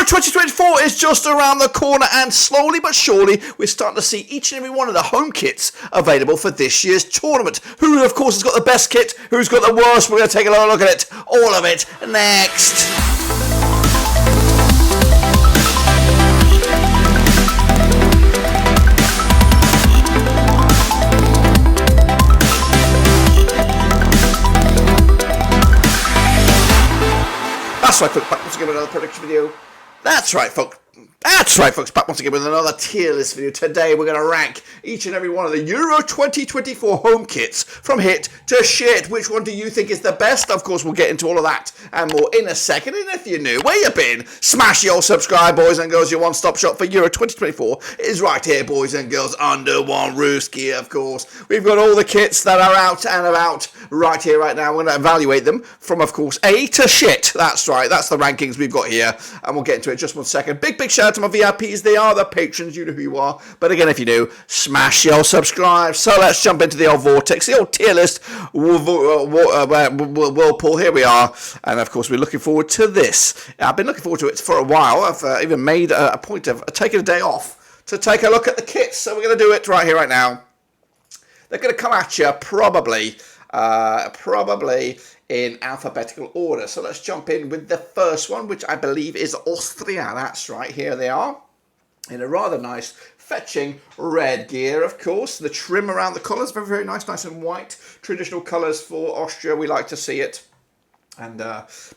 2024 is just around the corner, and slowly but surely we're starting to see each and every one of the home kits available for this year's tournament. Who, of course, has got the best kit? Who's got the worst? We're going to take a look at it. All of it next. That's right, folks, back once again with another prediction video. That's right, folks, back once again with another tier list video. Today we're going to rank each and every one of the Euro 2024 home kits from hit to shit. Which one do you think is the best? Of course, we'll get into all of that and more in a second. And if you're new, where you been? Smash your subscribe, boys and girls. Your one-stop shop for Euro 2024 is right here, boys and girls, under one rooski, of course. We've got all the kits that are out and about right here, right now. We're going to evaluate them from, of course, A to shit. That's right, that's the rankings we've got here. And we'll get into it in just one second. Big shout out to my VIPs. They are the patrons. You know who you are. But again, if you do, smash your subscribe. So let's jump into the old vortex, the old tier list whirlpool. Here we are. And of course, we're looking forward to this. I've been looking forward to it for a while. I've even made a point of taking a day off to take a look at the kits. So we're going to do it right here, right now. They're going to come at you probably in alphabetical order. So let's jump in with the first one, which I believe is Austria. That's right, here they are, in a rather nice, fetching red gear, of course. The trim around the colours, very, very nice and white. Traditional colours for Austria, we like to see it. And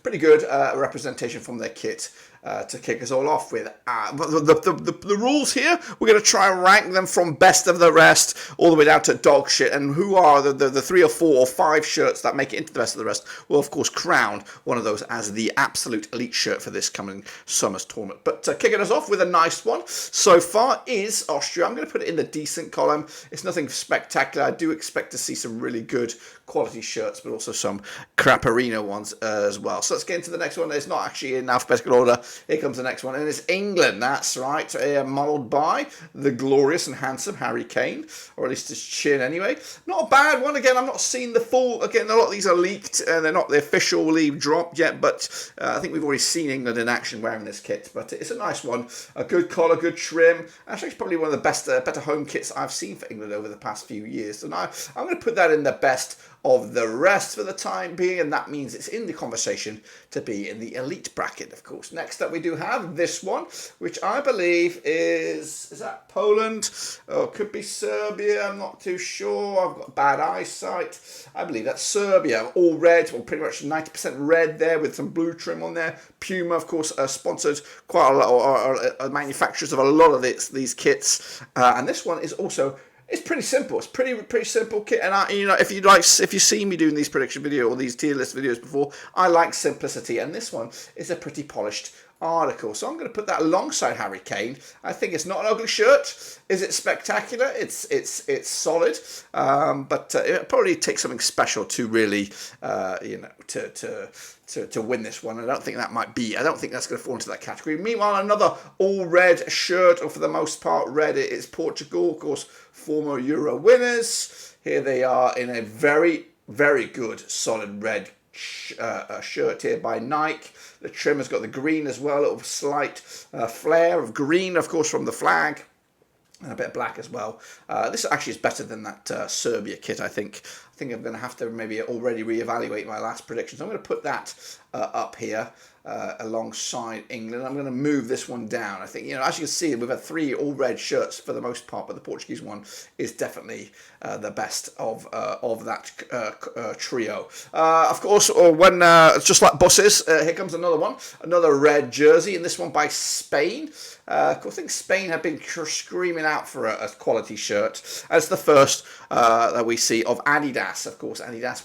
pretty good representation from their kit to kick us all off with. The rules here, we're going to try and rank them from best of the rest all the way down to dog shit. And who are the 3 or 4 or 5 shirts that make it into the best of the rest will, of course, crown one of those as the absolute elite shirt for this coming summer's tournament. But kicking us off with a nice one so far is Austria. I'm going to put it in the decent column. It's nothing spectacular. I do expect to see some really good quality shirts, but also some crapperino ones as well. So let's get into the next one. It's not actually in alphabetical order. Here comes the next one, and it's England. That's right, modelled by the glorious and handsome Harry Kane, or at least his chin anyway. Not a bad one. Again, I've not seen the full. Again, a lot of these are leaked, and they're not the officially dropped yet, but I think we've already seen England in action wearing this kit. But it's a nice one. A good collar, good trim. Actually, it's probably one of the best, better home kits I've seen for England over the past few years. So now I'm going to put that in the best of the rest for the time being, and that means it's in the conversation to be in the elite bracket, of course. Next up, we do have this one, which I believe is that Poland? Or could be Serbia, I'm not too sure. I've got bad eyesight. I believe that's Serbia, all red, well, pretty much 90% red there with some blue trim on there. Puma, of course, sponsored quite a lot, or manufacturers of a lot of these kits, and this one is also. It's pretty simple. It's pretty simple kit, and if you see me doing these prediction videos or these tier list videos before, I like simplicity, and this one is a pretty polished article. So I'm going to put that alongside Harry Kane. I think it's not an ugly shirt. Is it spectacular? It's solid, but it probably takes something special to really to win this one. I don't think that's going to fall into that category. Meanwhile, another all red shirt, or for the most part red, it is Portugal, of course, former Euro winners. Here they are in a very, very good solid red shirt here by Nike. The trim has got the green as well, a little slight flare of green, of course, from the flag. And a bit of black as well. This actually is better than that Serbia kit, I think. I think I'm going to have to maybe already reevaluate my last predictions. I'm going to put that up here alongside England. I'm going to move this one down. I think, as you can see, we've had 3 all red shirts for the most part, but the Portuguese one is definitely the best of that trio. Of course, when just like buses, here comes another one, another red jersey, and this one by Spain. Of course, I think Spain have been screaming out for a quality shirt. It's the first that we see of Adidas. Of course, Adidas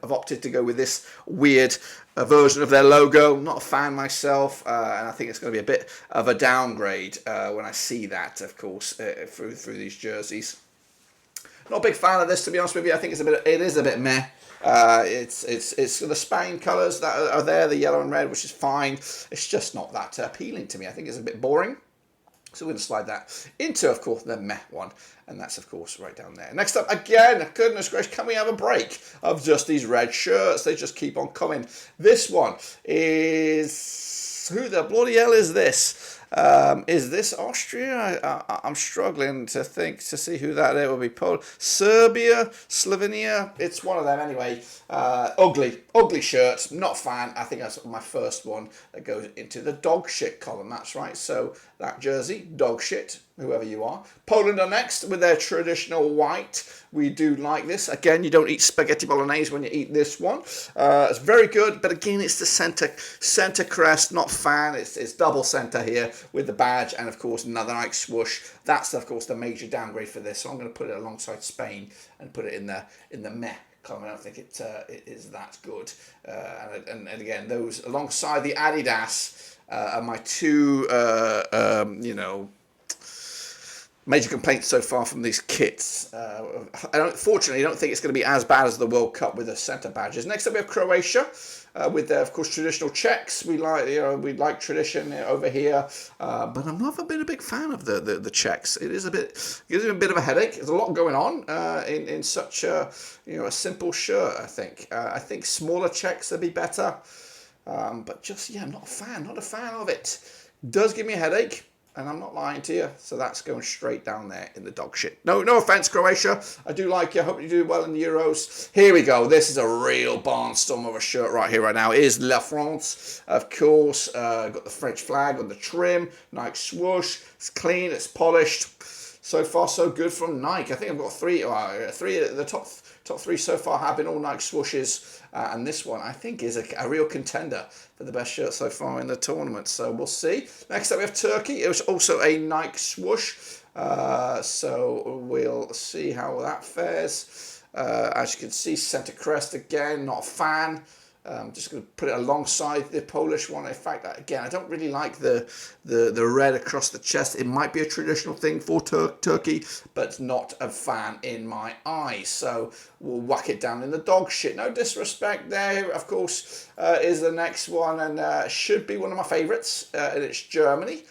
have opted to go with this weird version of their logo. Not a fan myself, and I think it's going to be a bit of a downgrade when I see that, of course, through these jerseys. Not a big fan of this, to be honest with you. I think it is a bit meh. It's the Spain colours that are there, the yellow and red, which is fine. It's just not that appealing to me. I think it's a bit boring. So we're going to slide that into, of course, the meh one. And that's, of course, right down there. Next up, again, goodness gracious, can we have a break of just these red shirts? They just keep on coming. This one is... Who the bloody hell is this? Is this Austria? I'm struggling to see who that it would be. Serbia, Slovenia. It's one of them anyway. Ugly shirts. Not a fan. I think that's my first one that goes into the dog shit column. That's right. So that jersey, dog shit. Whoever you are. Poland are next with their traditional white. We do like this. Again, you don't eat spaghetti bolognese when you eat this one. It's very good, but again, it's the center crest. Not fan. It's double center here with the badge and of course another Nike swoosh. That's of course the major downgrade for this. So I'm going to put it alongside Spain and put it in the meh column. I don't think it is that good. And again, those alongside the Adidas are my two major complaints so far from these kits. Fortunately, I don't think it's going to be as bad as the World Cup with the centre badges. Next up, we have Croatia with their, of course, traditional checks. We like tradition over here, but I've never been a big fan of the checks. It gives me a bit of a headache. There's a lot going on in such a simple shirt. I think smaller checks would be better, but just I'm not a fan of it. Does give me a headache. And I'm not lying to you, so that's going straight down there in the dog shit. No offense, Croatia. I do like you. I hope you do well in the Euros. Here we go. This is a real barnstorm of a shirt right here, right now. It is La France, of course. Got the French flag on the trim. Nike swoosh. It's clean. It's polished. So far, so good from Nike. I think I've got three. The top three so far have been all Nike swooshes. And this one, I think, is a real contender for the best shirt so far in the tournament. So we'll see. Next up, we have Turkey. It was also a Nike swoosh. So we'll see how that fares. As you can see, centre crest again, not a fan. I'm just going to put it alongside the Polish one. In fact, again, I don't really like the red across the chest. It might be a traditional thing for Turkey, but not a fan in my eyes. So we'll whack it down in the dog shit. No disrespect there, of course, is the next one, and should be one of my favourites, and it's Germany.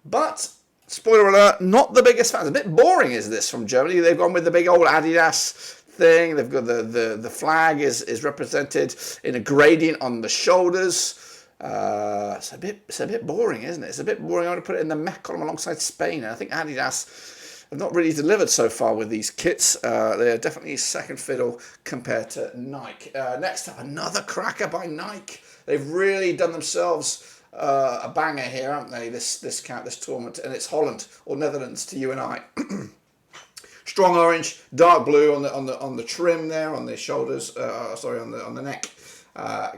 But spoiler alert, not the biggest fan. It's a bit boring, is this, from Germany? They've gone with the big old Adidas thing. They've got the flag is represented in a gradient on the shoulders. It's a bit boring, isn't it? It's a bit boring. I want to put it in the meh column alongside Spain. And I think Adidas have not really delivered so far with these kits. They're definitely second fiddle compared to Nike. Next up, another cracker by Nike. They've really done themselves a banger here, haven't they? This tournament, and it's Holland or Netherlands to you and I. Strong orange, dark blue on the trim there, on the shoulders. On the neck.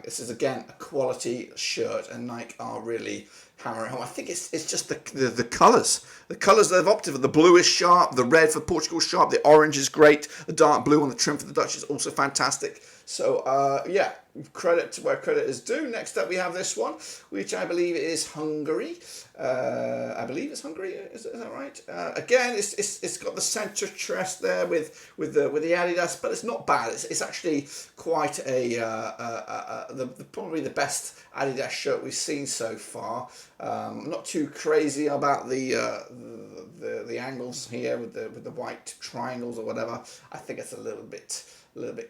This is again a quality shirt, and Nike are really hammering home. I think it's just the colours. The colours they've opted for. The blue is sharp, the red for Portugal is sharp, the orange is great, the dark blue on the trim for the Dutch is also fantastic. So credit to where credit is due. Next up we have this one, which I believe is Hungary. I believe it's Hungary. Is that right? Again, it's got the centre crest there with the Adidas, but it's not bad. It's actually quite probably the best Adidas shirt we've seen so far. I'm not too crazy about the angles here with the white triangles or whatever. I think it's a little bit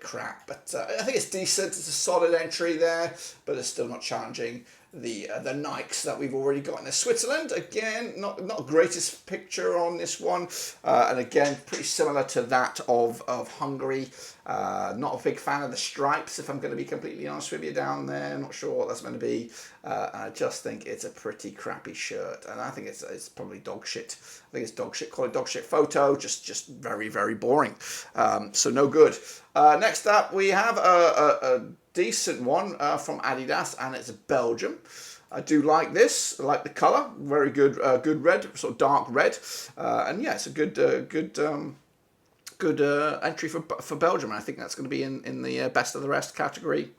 crap, but I think it's decent. It's a solid entry there, but it's still not challenging the Nikes that we've already got in there. Switzerland, again, not greatest picture on this one, and again pretty similar to that of Hungary. Not a big fan of the stripes, if I'm going to be completely honest with you, down there. Not sure what that's going to be. I just think it's a pretty crappy shirt, and I think it's probably dog shit. I think it's dog shit. Call it dog shit photo. Just very, very boring. So no good. Next up, we have a decent one from Adidas, and it's Belgium. I do like this. I like the colour. Very good, good red, sort of dark red, and yeah, it's a good entry for Belgium. And I think that's going to be in the best of the rest category.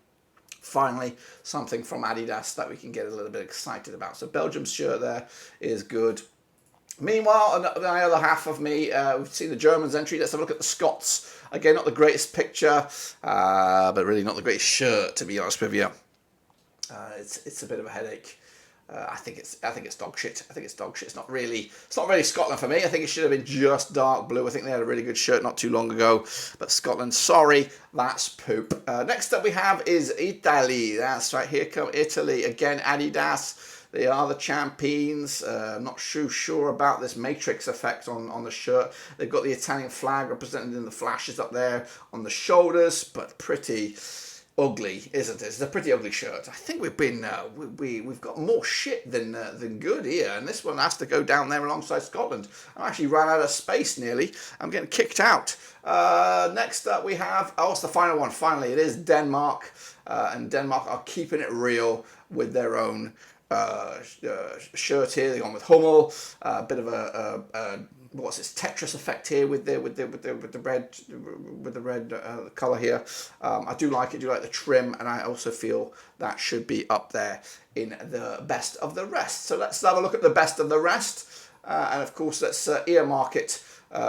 Finally, something from Adidas that we can get a little bit excited about. So Belgium's shirt there is good. Meanwhile, the other half of me, we've seen the Germans' entry. Let's have a look at the Scots. Again, not the greatest picture, but really not the greatest shirt, to be honest with you. It's a bit of a headache. I think it's dog shit. I think it's dog shit. It's not really Scotland for me. I think it should have been just dark blue. I think they had a really good shirt not too long ago. But Scotland, sorry, that's poop. Next up we have is Italy. That's right, here come Italy. Again, Adidas. They are the champions. I'm not sure about this matrix effect on the shirt. They've got the Italian flag represented in the flashes up there on the shoulders, but pretty ugly, isn't it? It's a pretty ugly shirt. I think we've been we've got more shit than good here, and this one has to go down there alongside Scotland. I actually ran out of space nearly. I'm getting kicked out. Next up we have it's the final one. Finally, it is Denmark, and Denmark are keeping it real with their own shirt here. They've gone with Hummel, a bit of a what's this Tetris effect here with the red color here. I do like it. Do like the trim, and I also feel that should be up there in the best of the rest. So let's have a look at the best of the rest, and of course let's earmark it.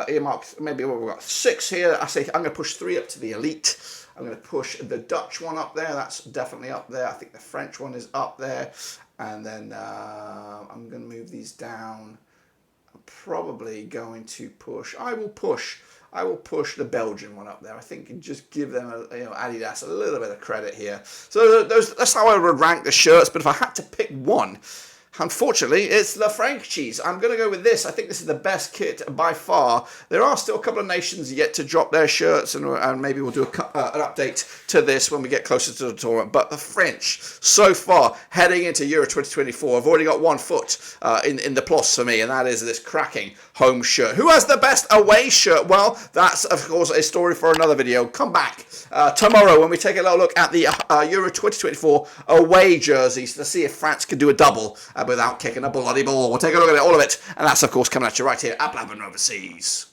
Earmark maybe we've got 6 here. I say I'm going to push 3 up to the elite. I'm going to push the Dutch one up there. That's definitely up there. I think the French one is up there. And then I'm going to move these down. I'm probably going to push. I will push the Belgian one up there. I think just give them Adidas a little bit of credit here. So that's how I would rank the shirts. But if I had to pick one, unfortunately, it's the Frenchies. I'm going to go with this. I think this is the best kit by far. There are still a couple of nations yet to drop their shirts, and maybe we'll do an update to this when we get closer to the tournament. But the French, so far, heading into Euro 2024, have already got one foot in the plus for me, and that is this cracking home shirt. Who has the best away shirt? Well, that's, of course, a story for another video. Come back tomorrow when we take a little look at the Euro 2024 away jerseys to see if France can do a double without kicking a bloody ball. We'll take a look at all of it, and that's, of course, coming at you right here at Blabbering Overseas.